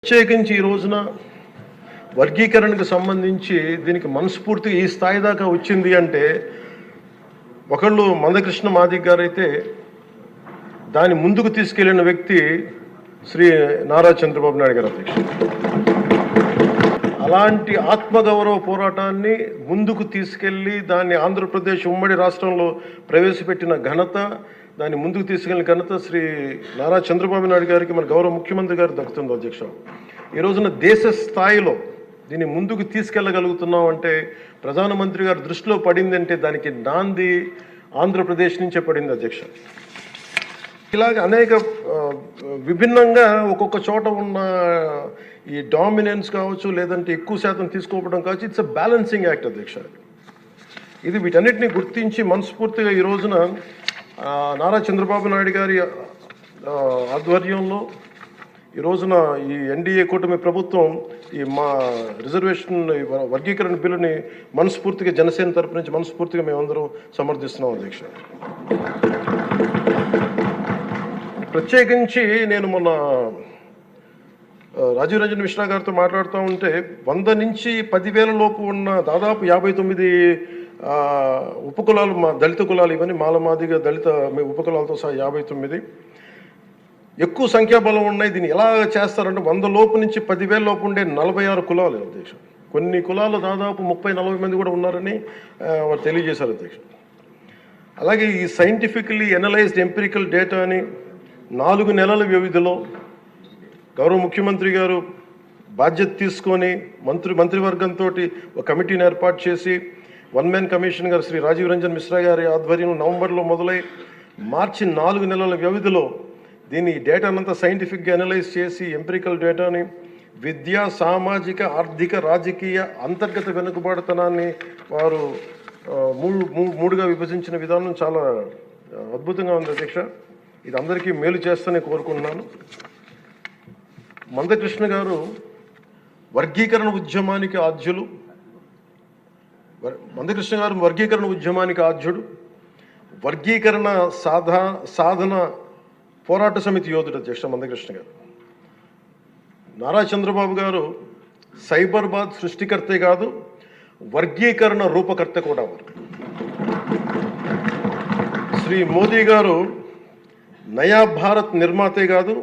ప్రత్యేకించి ఈ రోజున వర్గీకరణకు సంబంధించి దీనికి మనస్ఫూర్తిగా ఈ స్థాయి దాకా వచ్చింది అంటే ఒకళ్ళు మందకృష్ణ మాదిగ గారు అయితే దాన్ని ముందుకు తీసుకెళ్లిన వ్యక్తి శ్రీ నారా చంద్రబాబు నాయుడు గారు అధ్యక్షుడు. అలాంటి ఆత్మగౌరవ పోరాటాన్ని ముందుకు తీసుకెళ్లి దాన్ని ఆంధ్రప్రదేశ్ ఉమ్మడి రాష్ట్రంలో ప్రవేశపెట్టిన ఘనత, దాన్ని ముందుకు తీసుకెళ్లిన ఘనత శ్రీ నారా చంద్రబాబు నాయుడు గారికి మన గౌరవ ముఖ్యమంత్రి గారు దక్కుతుంది అధ్యక్ష. ఈ రోజున దేశ స్థాయిలో దీన్ని ముందుకు తీసుకెళ్లగలుగుతున్నాం అంటే ప్రధానమంత్రి గారు దృష్టిలో పడిందంటే దానికి నాంది ఆంధ్రప్రదేశ్ నుంచే పడింది అధ్యక్ష. ఇలాగ అనేక విభిన్నంగా ఒక్కొక్క చోట ఉన్న ఈ డామినెన్స్ కావచ్చు, లేదంటే ఎక్కువ శాతం తీసుకోవడం కావచ్చు, ఇట్స్ అ బ్యాలెన్సింగ్ యాక్ట్ అధ్యక్ష. ఇది వీటన్నిటిని గుర్తించి మనస్ఫూర్తిగా ఈ రోజున నారా చంద్రబాబు నాయుడు గారి ఆధ్వర్యంలో ఈ రోజున ఈ ఎన్డీఏ కూటమి ప్రభుత్వం ఈ మా రిజర్వేషన్ వర్గీకరణ బిల్లుని మనస్ఫూర్తిగా జనసేన తరపు నుంచి మనస్ఫూర్తిగా మేమందరం సమర్థిస్తున్నాం అధ్యక్ష. ప్రత్యేకించి నేను మొన్న రాజీవ్ రంజన్ మిశ్రా గారితో మాట్లాడుతూ ఉంటే 100 నుంచి 10,000 లోపు ఉన్న దాదాపు 59 ఉపకులాలు, మా దళిత కులాలు, ఇవన్నీ మాలమాదిగా దళిత ఉపకులాలతో సహా 59 ఎక్కువ సంఖ్యాబలం ఉన్నాయి. దీన్ని ఎలా చేస్తారంటే 100 లోపు నుంచి 10,000 లోపు ఉండే 46 కులాలు అధ్యక్ష. కొన్ని కులాలు దాదాపు 30-40 మంది కూడా ఉన్నారని వారు తెలియజేశారు అధ్యక్ష. అలాగే ఈ సైంటిఫికలీ ఎనలైజ్డ్ ఎంపిరికల్ డేటాని 4 నెలల వ్యవధిలో గౌరవ ముఖ్యమంత్రి గారు బాధ్యత తీసుకొని మంత్రివర్గంతో ఒక కమిటీని ఏర్పాటు చేసి వన్ మ్యాన్ కమిషన్ గారు శ్రీ రాజీవ్ రంజన్ మిశ్రా గారి ఆధ్వర్యంలో నవంబర్లో మొదలై మార్చి 4 నెలల వ్యవధిలో దీన్ని డేటానంతా సైంటిఫిక్గా అనలైజ్ చేసి ఎంపిరికల్ డేటాని విద్యా, సామాజిక, ఆర్థిక, రాజకీయ అంతర్గత వెనుకబాటుతనాన్ని వారు మూడుగా విభజించిన విధానం చాలా అద్భుతంగా ఉంది అధ్యక్ష. ఇది అందరికీ మేలు చేస్తూనే కోరుకుంటున్నాను. మందకృష్ణ గారు వర్గీకరణ ఉద్యమానికి ఆద్యులు. మందకృష్ణ గారు వర్గీకరణ ఉద్యమానికి ఆద్యుడు, వర్గీకరణ సాధన పోరాట సమితి యోధుడు అధ్యక్ష మందకృష్ణ గారు. నారా చంద్రబాబు గారు సైబర్బాద్ సృష్టికర్తే కాదు, వర్గీకరణ రూపకర్త కూడా. శ్రీ మోదీ గారు నయా భారత్ నిర్మాతే కాదు,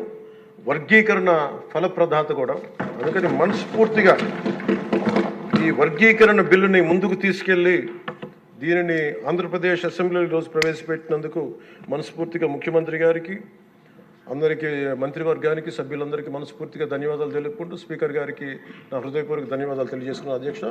వర్గీకరణ ఫలప్రదాత కూడా. అందుకని మనస్ఫూర్తిగా ఈ వర్గీకరణ బిల్లుని ముందుకు తీసుకెళ్ళి దీనిని ఆంధ్రప్రదేశ్ అసెంబ్లీలో ఈరోజు ప్రవేశపెట్టినందుకు మనస్ఫూర్తిగా ముఖ్యమంత్రి గారికి, అందరికీ, మంత్రివర్గానికి, సభ్యులందరికీ మనస్ఫూర్తిగా ధన్యవాదాలు తెలుపుకుంటూ స్పీకర్ గారికి నా హృదయపూర్వక ధన్యవాదాలు తెలియజేసుకున్నాను అధ్యక్ష.